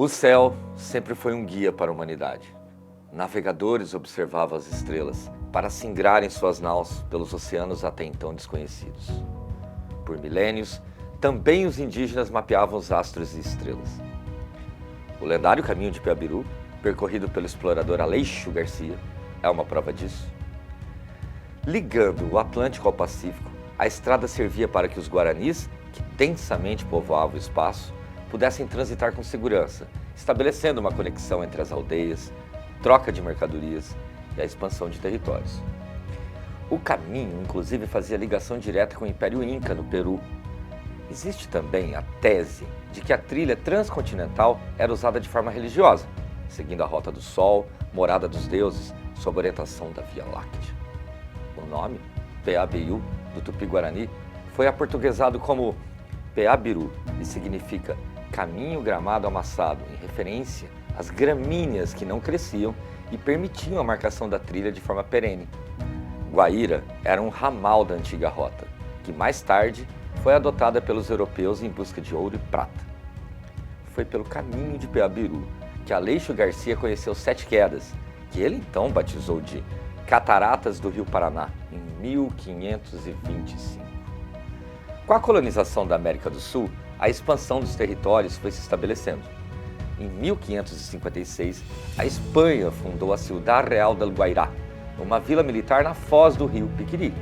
O céu sempre foi um guia para a humanidade. Navegadores observavam as estrelas para singrarem suas naus pelos oceanos até então desconhecidos. Por milênios, também os indígenas mapeavam os astros e estrelas. O lendário caminho de Piabiru, percorrido pelo explorador Aleixo Garcia, é uma prova disso. Ligando o Atlântico ao Pacífico, a estrada servia para que os guaranis, que densamente povoavam o espaço, pudessem transitar com segurança, estabelecendo uma conexão entre as aldeias, troca de mercadorias e a expansão de territórios. O caminho, inclusive, fazia ligação direta com o Império Inca no Peru. Existe também a tese de que a trilha transcontinental era usada de forma religiosa, seguindo a Rota do Sol, morada dos deuses, sob orientação da Via Láctea. O nome, Peabiú, do Tupi-Guarani, foi aportuguesado como Peabiru e significa caminho gramado amassado, em referência às gramíneas que não cresciam e permitiam a marcação da trilha de forma perene. Guaíra era um ramal da antiga rota, que mais tarde foi adotada pelos europeus em busca de ouro e prata. Foi pelo caminho de Peabiru que Aleixo Garcia conheceu Sete Quedas, que ele então batizou de Cataratas do Rio Paraná, em 1525. Com a colonização da América do Sul, a expansão dos territórios foi se estabelecendo. Em 1556, a Espanha fundou a Ciudad Real del Guairá, uma vila militar na foz do rio Piquiri.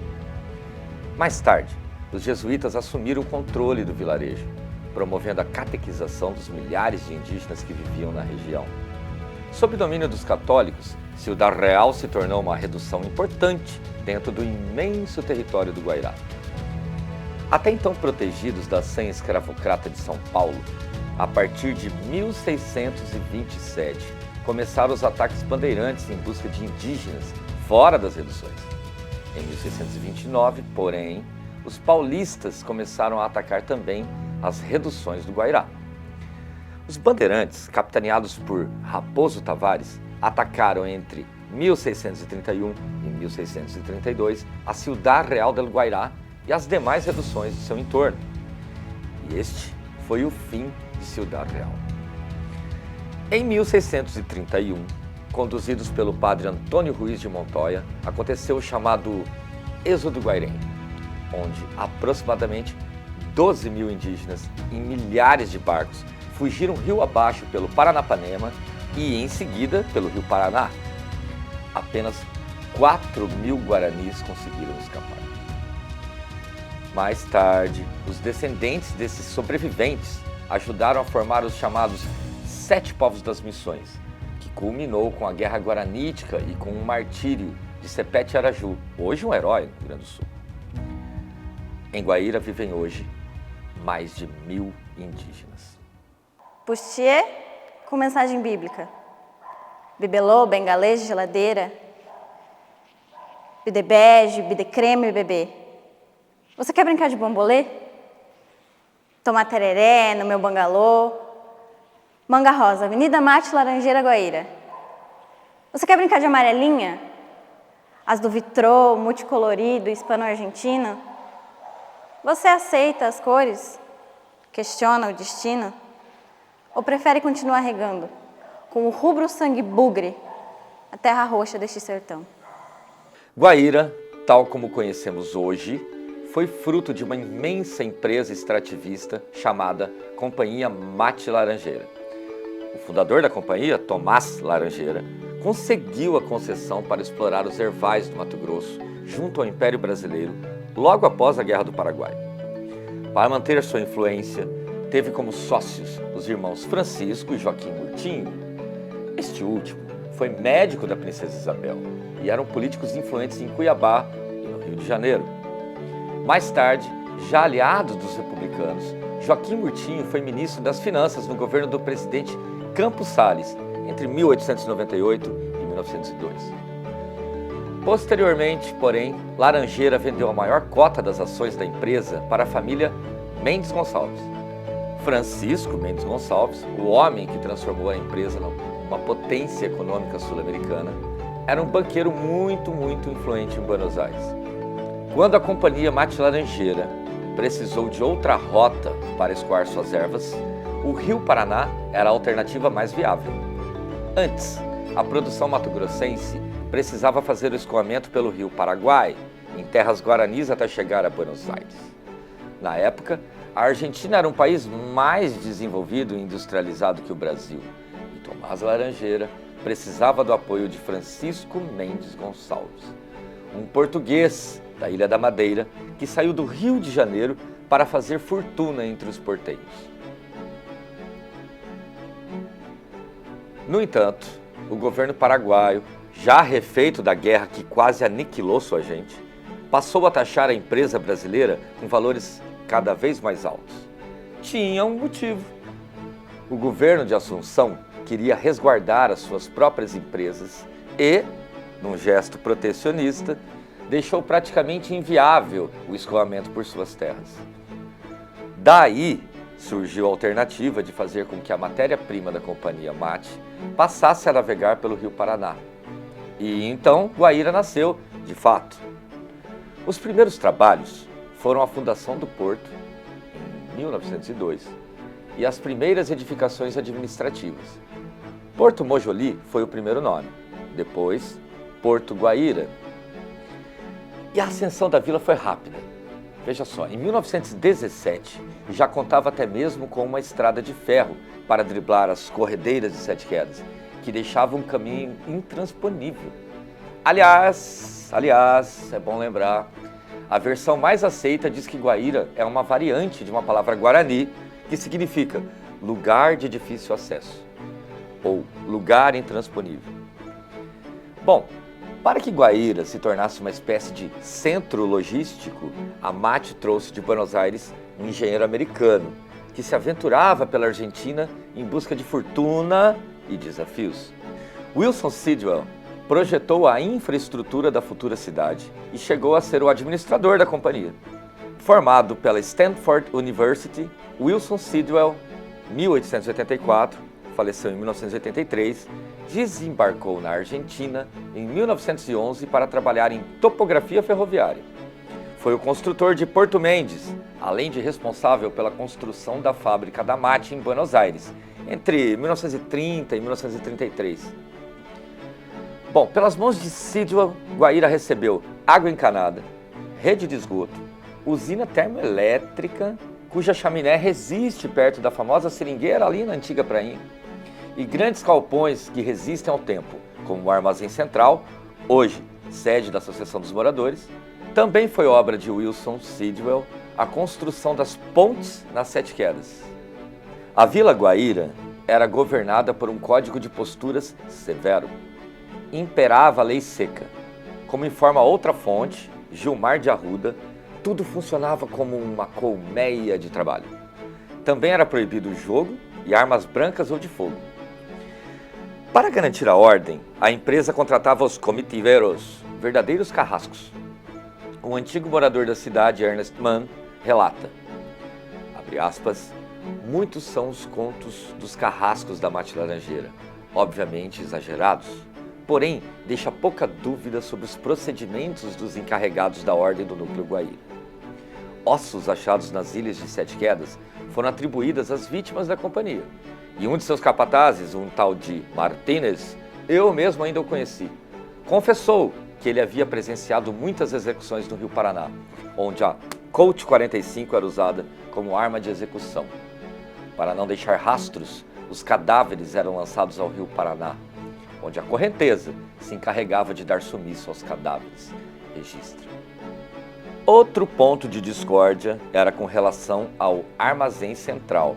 Mais tarde, os jesuítas assumiram o controle do vilarejo, promovendo a catequização dos milhares de indígenas que viviam na região. Sob o domínio dos católicos, Ciudad Real se tornou uma redução importante dentro do imenso território do Guairá. Até então protegidos da sanha escravocrata de São Paulo, a partir de 1627, começaram os ataques bandeirantes em busca de indígenas fora das reduções. Em 1629, porém, os paulistas começaram a atacar também as reduções do Guairá. Os bandeirantes, capitaneados por Raposo Tavares, atacaram entre 1631 e 1632 a Ciudad Real del Guairá e as demais reduções de seu entorno. E este foi o fim de Ciudad Real. Em 1631, conduzidos pelo padre Antônio Ruiz de Montoya, aconteceu o chamado Êxodo Guairenho, onde aproximadamente 12 mil indígenas em milhares de barcos fugiram rio abaixo pelo Paranapanema e, em seguida, pelo rio Paraná. Apenas 4 mil guaranis conseguiram escapar. Mais tarde, os descendentes desses sobreviventes ajudaram a formar os chamados Sete Povos das Missões, que culminou com a Guerra Guaranítica e com o martírio de Sepete Araju, hoje um herói no Rio Grande do Sul. Em Guaíra vivem hoje mais de 1.000 indígenas. Bustier com mensagem bíblica. Bibelô, bengalês, geladeira. Bidebege, bidecreme, bebê. Você quer brincar de bambolê? Tomar tereré no meu bangalô? Manga Rosa, Avenida Mate, Laranjeira, Guaíra. Você quer brincar de amarelinha? As do vitrô, multicolorido, hispano-argentino? Você aceita as cores? Questiona o destino? Ou prefere continuar regando com o rubro sangue bugre a terra roxa deste sertão? Guaíra, tal como conhecemos hoje, foi fruto de uma imensa empresa extrativista chamada Companhia Mate Laranjeira. O fundador da companhia, Tomás Laranjeira, conseguiu a concessão para explorar os ervais do Mato Grosso, junto ao Império Brasileiro, logo após a Guerra do Paraguai. Para manter sua influência, teve como sócios os irmãos Francisco e Joaquim Murtinho. Este último foi médico da princesa Isabel e eram políticos influentes em Cuiabá e no Rio de Janeiro. Mais tarde, já aliado dos republicanos, Joaquim Murtinho foi ministro das Finanças no governo do presidente Campos Salles, entre 1898 e 1902. Posteriormente, porém, Laranjeira vendeu a maior cota das ações da empresa para a família Mendes Gonçalves. Francisco Mendes Gonçalves, o homem que transformou a empresa numa potência econômica sul-americana, era um banqueiro muito influente em Buenos Aires. Quando a companhia Mate Laranjeira precisou de outra rota para escoar suas ervas, o Rio Paraná era a alternativa mais viável. Antes, a produção mato-grossense precisava fazer o escoamento pelo Rio Paraguai, em terras guaranis até chegar a Buenos Aires. Na época, a Argentina era um país mais desenvolvido e industrializado que o Brasil, e Tomás Laranjeira precisava do apoio de Francisco Mendes Gonçalves, um português da Ilha da Madeira que saiu do Rio de Janeiro para fazer fortuna entre os portenhos. No entanto, o governo paraguaio, já refeito da guerra que quase aniquilou sua gente, passou a taxar a empresa brasileira com valores cada vez mais altos. Tinha um motivo. O governo de Assunção queria resguardar as suas próprias empresas e, num gesto protecionista, deixou praticamente inviável o escoamento por suas terras. Daí surgiu a alternativa de fazer com que a matéria-prima da companhia MAT passasse a navegar pelo Rio Paraná. E então Guaíra nasceu, de fato. Os primeiros trabalhos foram a fundação do porto, em 1902, e as primeiras edificações administrativas. Porto Mojoli foi o primeiro nome, depois Porto Guaíra. E a ascensão da vila foi rápida. Veja só, em 1917 já contava até mesmo com uma estrada de ferro para driblar as corredeiras de Sete Quedas, que deixavam um caminho intransponível. Aliás, é bom lembrar, a versão mais aceita diz que Guaíra é uma variante de uma palavra guarani que significa lugar de difícil acesso ou lugar intransponível. Bom, para que Guaíra se tornasse uma espécie de centro logístico, a MAT trouxe de Buenos Aires um engenheiro americano que se aventurava pela Argentina em busca de fortuna e desafios. Wilson Sidwell projetou a infraestrutura da futura cidade e chegou a ser o administrador da companhia. Formado pela Stanford University, Wilson Sidwell, 1884, faleceu em 1983, desembarcou na Argentina em 1911 para trabalhar em topografia ferroviária. Foi o construtor de Porto Mendes, além de responsável pela construção da fábrica da MAT em Buenos Aires, entre 1930 e 1933. Bom, pelas mãos de Sidwell, Guaíra recebeu água encanada, rede de esgoto, usina termoelétrica, cuja chaminé resiste perto da famosa seringueira ali na antiga prainha, e grandes galpões que resistem ao tempo, como o Armazém Central, hoje sede da Associação dos Moradores. Também foi obra de Wilson Sidwell a construção das pontes nas Sete Quedas. A Vila Guaíra era governada por um código de posturas severo. Imperava a lei seca. Como informa outra fonte, Gilmar de Arruda, tudo funcionava como uma colmeia de trabalho. Também era proibido o jogo e armas brancas ou de fogo. Para garantir a ordem, a empresa contratava os comitiveiros, verdadeiros carrascos. Um antigo morador da cidade, Ernest Mann, relata, abre aspas, muitos são os contos dos carrascos da Mate Laranjeira, obviamente exagerados, porém deixa pouca dúvida sobre os procedimentos dos encarregados da ordem do núcleo Guaíra. Ossos achados nas ilhas de Sete Quedas foram atribuídas às vítimas da companhia, e um de seus capatazes, um tal de Martínez, eu mesmo ainda o conheci, confessou que ele havia presenciado muitas execuções no Rio Paraná, onde a Colt 45 era usada como arma de execução. Para não deixar rastros, os cadáveres eram lançados ao Rio Paraná, onde a correnteza se encarregava de dar sumiço aos cadáveres. Registra. Outro ponto de discórdia era com relação ao Armazém Central,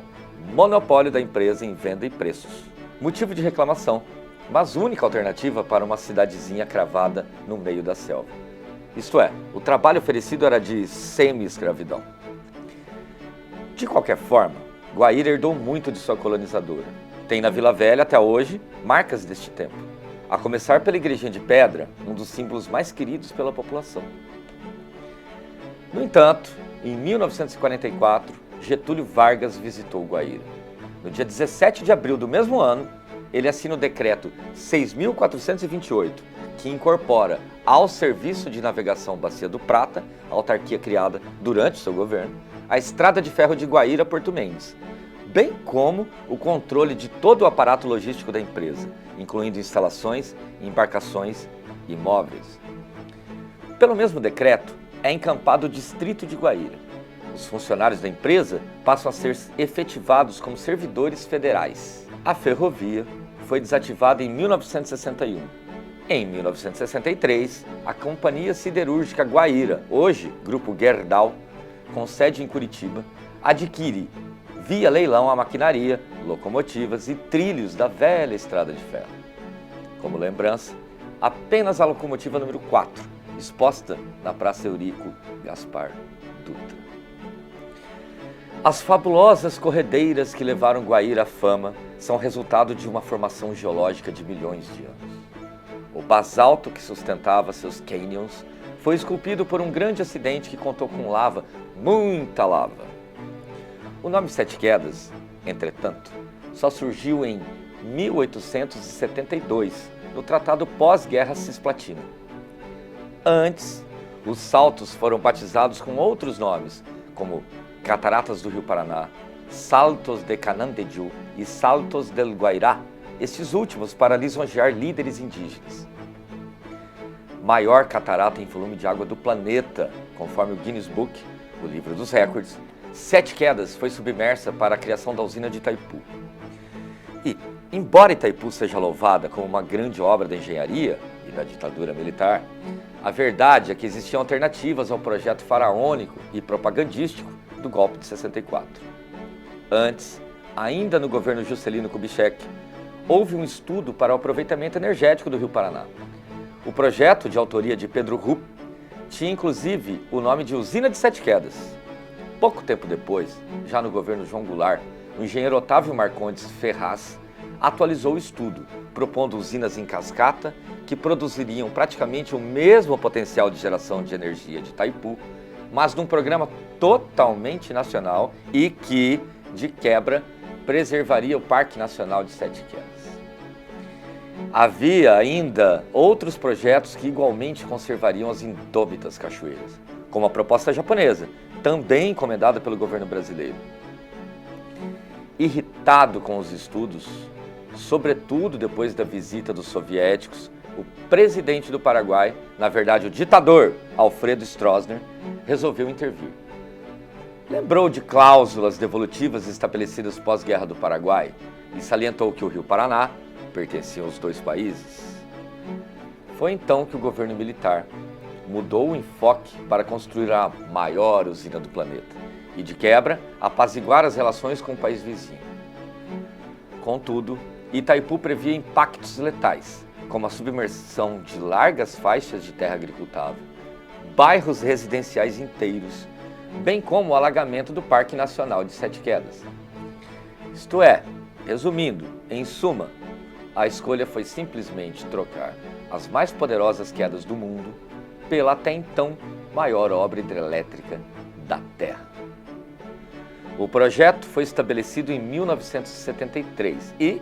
monopólio da empresa em venda e preços. Motivo de reclamação, mas única alternativa para uma cidadezinha cravada no meio da selva. Isto é, o trabalho oferecido era de semi-escravidão. De qualquer forma, Guaíra herdou muito de sua colonizadora. Tem na Vila Velha, até hoje, marcas deste tempo. A começar pela Igrejinha de Pedra, um dos símbolos mais queridos pela população. No entanto, em 1944, Getúlio Vargas visitou Guaíra. No dia 17 de abril do mesmo ano, ele assina o decreto 6.428, que incorpora ao Serviço de Navegação Bacia do Prata, autarquia criada durante seu governo, a Estrada de Ferro de Guaíra a Porto Mendes, bem como o controle de todo o aparato logístico da empresa, incluindo instalações, embarcações e móveis. Pelo mesmo decreto, é encampado o distrito de Guaíra. Os funcionários da empresa passam a ser efetivados como servidores federais. A ferrovia foi desativada em 1961. Em 1963, a Companhia Siderúrgica Guaíra, hoje Grupo Gerdau, com sede em Curitiba, adquire, via leilão, a maquinaria, locomotivas e trilhos da velha estrada de ferro. Como lembrança, apenas a locomotiva número 4, exposta na Praça Eurico Gaspar Dutra. As fabulosas corredeiras que levaram Guaíra à fama são resultado de uma formação geológica de milhões de anos. O basalto que sustentava seus canyons foi esculpido por um grande acidente que contou com lava, muita lava. O nome Sete Quedas, entretanto, só surgiu em 1872, no Tratado Pós-Guerra Cisplatina. Antes, os saltos foram batizados com outros nomes, como Cataratas do Rio Paraná, Saltos de Canandeju e Saltos del Guairá, estes últimos para lisonjear líderes indígenas. Maior catarata em volume de água do planeta, conforme o Guinness Book, o livro dos recordes, Sete Quedas foi submersa para a criação da usina de Itaipu. E, embora Itaipu seja louvada como uma grande obra da engenharia e da ditadura militar, a verdade é que existiam alternativas ao projeto faraônico e propagandístico do golpe de 64. Antes, ainda no governo Juscelino Kubitschek, houve um estudo para o aproveitamento energético do Rio Paraná. O projeto, de autoria de Pedro Rupp, tinha inclusive o nome de Usina de Sete Quedas. Pouco tempo depois, já no governo João Goulart, o engenheiro Otávio Marcondes Ferraz atualizou o estudo, propondo usinas em cascata que produziriam praticamente o mesmo potencial de geração de energia de Itaipu, mas num programa totalmente nacional e que, de quebra, preservaria o Parque Nacional de Sete Quedas. Havia ainda outros projetos que igualmente conservariam as indômitas cachoeiras, como a proposta japonesa, também encomendada pelo governo brasileiro. Irritado com os estudos, sobretudo depois da visita dos soviéticos, o presidente do Paraguai, na verdade o ditador Alfredo Stroessner, resolveu intervir. Lembrou de cláusulas devolutivas estabelecidas pós-guerra do Paraguai e salientou que o Rio Paraná pertencia aos dois países. Foi então que o governo militar mudou o enfoque para construir a maior usina do planeta e, de quebra, apaziguar as relações com o país vizinho. Contudo, Itaipu previa impactos letais, como a submersão de largas faixas de terra agricultável, bairros residenciais inteiros, bem como o alagamento do Parque Nacional de Sete Quedas. Isto é, resumindo, em suma, a escolha foi simplesmente trocar as mais poderosas quedas do mundo pela até então maior obra hidrelétrica da Terra. O projeto foi estabelecido em 1973 e,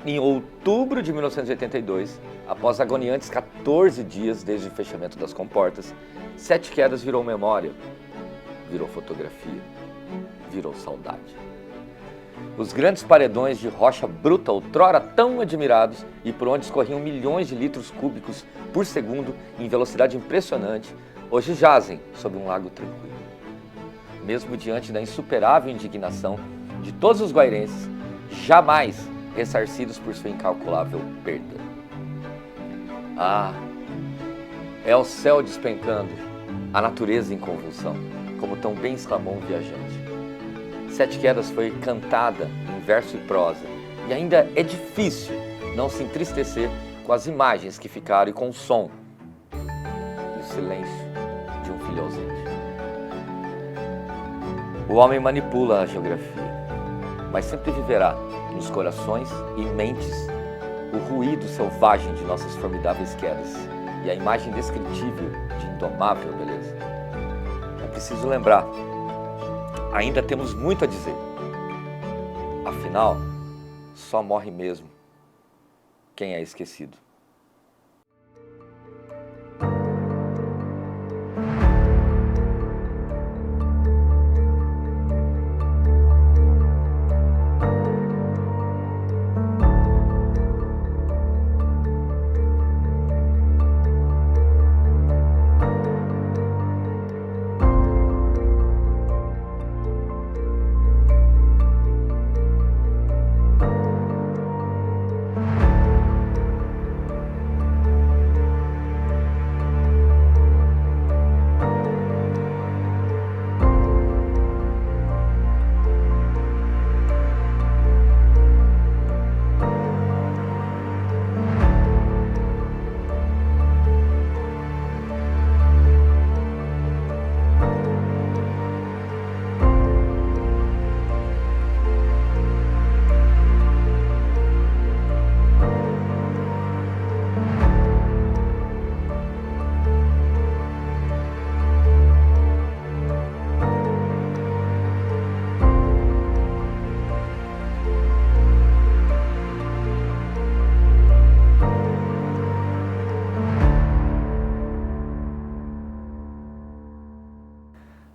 em outubro de 1982, após agoniantes 14 dias desde o fechamento das comportas, Sete Quedas virou memória, virou fotografia, virou saudade. Os grandes paredões de rocha bruta, outrora tão admirados e por onde escorriam milhões de litros cúbicos por segundo em velocidade impressionante, hoje jazem sob um lago tranquilo. Mesmo diante da insuperável indignação de todos os guairenses, jamais ressarcidos por sua incalculável perda. Ah, é o céu despencando, a natureza em convulsão, como tão bem exclamou um viajante. Sete Quedas foi cantada em verso e prosa, e ainda é difícil não se entristecer com as imagens que ficaram e com o som e o silêncio de um filho ausente. O homem manipula a geografia, mas sempre viverá nos corações e mentes o ruído selvagem de nossas formidáveis quedas e a imagem indescritível de indomável beleza. É preciso lembrar, ainda temos muito a dizer. Afinal, só morre mesmo quem é esquecido.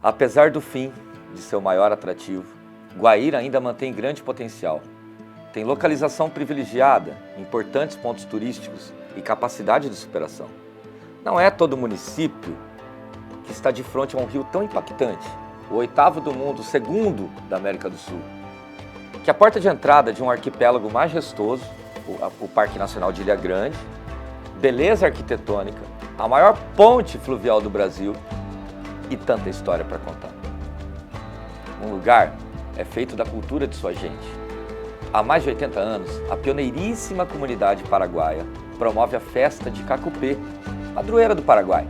Apesar do fim de seu maior atrativo, Guaíra ainda mantém grande potencial. Tem localização privilegiada, importantes pontos turísticos e capacidade de superação. Não é todo município que está de frente a um rio tão impactante, o 8º do mundo, o 2º da América do Sul, que é a porta de entrada de um arquipélago majestoso, o Parque Nacional de Ilha Grande, beleza arquitetônica, a maior ponte fluvial do Brasil e tanta história para contar. Um lugar é feito da cultura de sua gente. Há mais de 80 anos, a pioneiríssima comunidade paraguaia promove a festa de Cacupé, padroeira do Paraguai.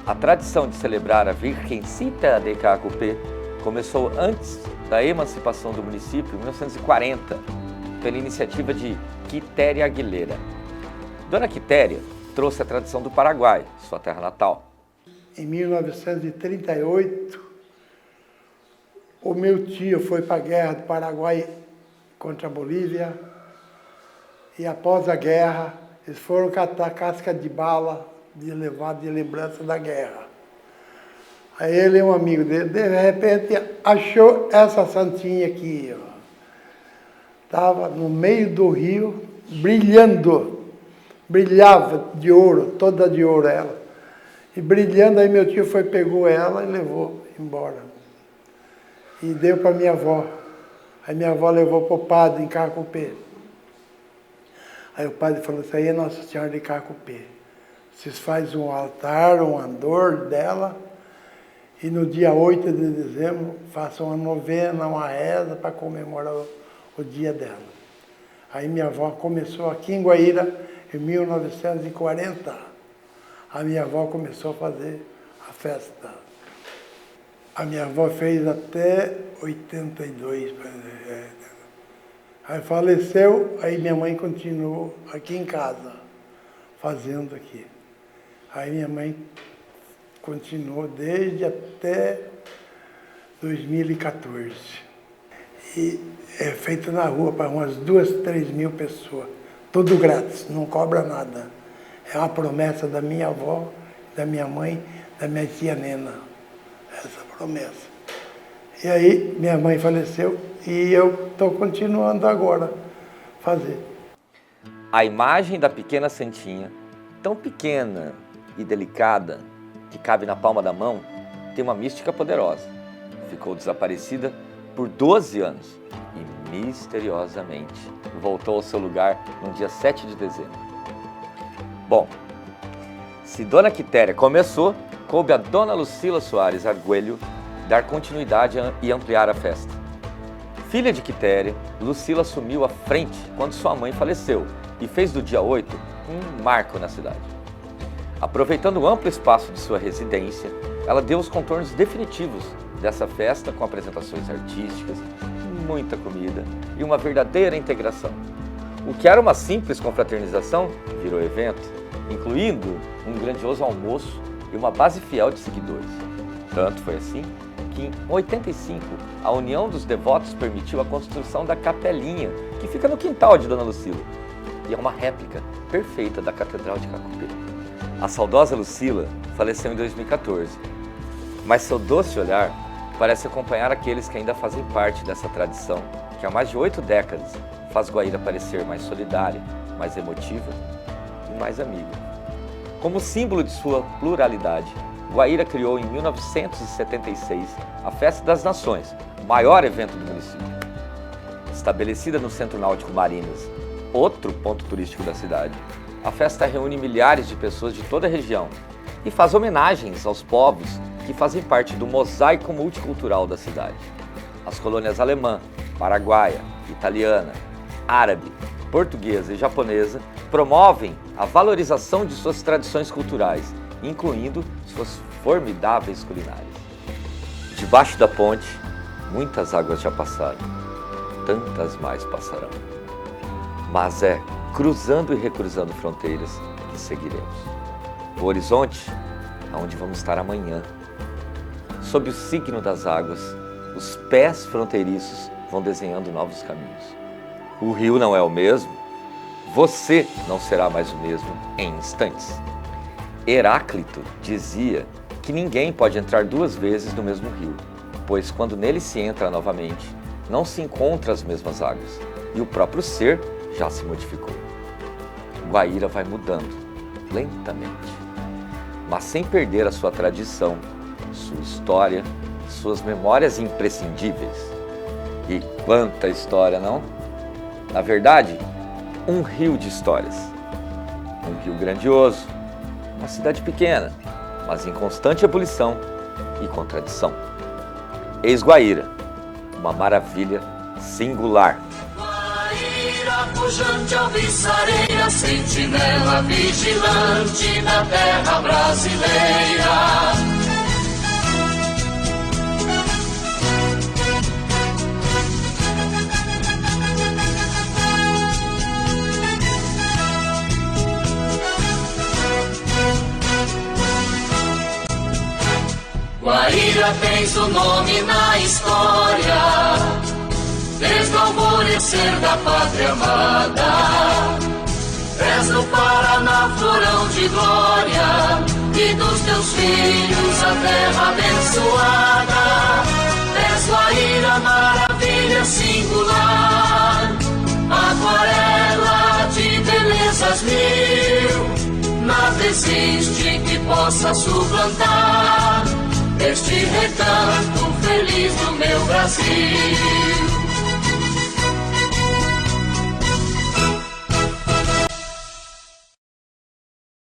A tradição de celebrar a Virgencita de Cacupé começou antes da emancipação do município, em 1940, pela iniciativa de Quitéria Aguilera. Dona Quitéria trouxe a tradição do Paraguai, sua terra natal. Em 1938, o meu tio foi para a guerra do Paraguai contra a Bolívia e após a guerra eles foram catar casca de bala de levar de lembrança da guerra. Aí ele e um amigo dele, de repente, achou essa santinha aqui. Estava no meio do rio, brilhando, brilhava de ouro, toda de ouro ela. E brilhando, aí meu tio pegou ela e levou embora. E deu para minha avó. Aí minha avó levou para o padre em Cacupé. Aí o padre falou, isso aí é Nossa Senhora de Cacupé. Vocês fazem um altar, um andor dela, e no dia 8 de dezembro façam uma novena, uma reza para comemorar o dia dela. Aí minha avó começou aqui em Guaíra, em 1940. A minha avó começou a fazer a festa. A minha avó fez até 82. Aí faleceu, aí minha mãe continuou aqui em casa, fazendo aqui. Aí minha mãe continuou desde até 2014. E é feito na rua para umas 2, 3 mil pessoas. Tudo grátis, não cobra nada. É uma promessa da minha avó, da minha mãe, da minha tia Nena. Essa promessa. E aí minha mãe faleceu e eu estou continuando agora a fazer. A imagem da pequena santinha, tão pequena e delicada, que cabe na palma da mão, tem uma mística poderosa. Ficou desaparecida por 12 anos e misteriosamente voltou ao seu lugar no dia 7 de dezembro. Bom, se Dona Quitéria começou, coube a Dona Lucila Soares Arguelho dar continuidade e ampliar a festa. Filha de Quitéria, Lucila assumiu a frente quando sua mãe faleceu e fez do dia 8 um marco na cidade. Aproveitando o amplo espaço de sua residência, ela deu os contornos definitivos dessa festa com apresentações artísticas, muita comida e uma verdadeira integração. O que era uma simples confraternização virou evento, incluindo um grandioso almoço e uma base fiel de seguidores. Tanto foi assim que, em 85, a união dos devotos permitiu a construção da capelinha, que fica no quintal de Dona Lucila, e é uma réplica perfeita da Catedral de Cacupé. A saudosa Lucila faleceu em 2014, mas seu doce olhar parece acompanhar aqueles que ainda fazem parte dessa tradição, que há mais de 8 décadas faz Guaíra parecer mais solidária, mais emotiva e mais amiga. Como símbolo de sua pluralidade, Guaíra criou em 1976 a Festa das Nações, o maior evento do município. Estabelecida no Centro Náutico Marinas, outro ponto turístico da cidade, a festa reúne milhares de pessoas de toda a região e faz homenagens aos povos que fazem parte do mosaico multicultural da cidade. As colônias alemã, paraguaia, italiana, árabe, portuguesa e japonesa promovem a valorização de suas tradições culturais, incluindo suas formidáveis culinárias. Debaixo da ponte, muitas águas já passaram, tantas mais passarão. Mas é cruzando e recruzando fronteiras que seguiremos. O horizonte é onde vamos estar amanhã. Sob o signo das águas, os pés fronteiriços vão desenhando novos caminhos. O rio não é o mesmo, você não será mais o mesmo em instantes. Heráclito dizia que ninguém pode entrar duas vezes no mesmo rio, pois quando nele se entra novamente, não se encontra as mesmas águas, e o próprio ser já se modificou. Guaíra vai mudando, lentamente, mas sem perder a sua tradição, sua história, suas memórias imprescindíveis. E quanta história, não? Na verdade, um rio de histórias. Um rio grandioso, uma cidade pequena, mas em constante ebulição e contradição. Eis Guaíra, uma maravilha singular. Guaíra, pujante, alvissareira, sentinela vigilante da terra brasileira. Guaíra tens o nome na história, desde o alvorecer da pátria amada. És no Paraná florão de glória, e dos teus filhos a terra abençoada. És Guaíra, maravilha singular, aquarela de belezas mil, nada existe que possa suplantar este recanto feliz do meu Brasil.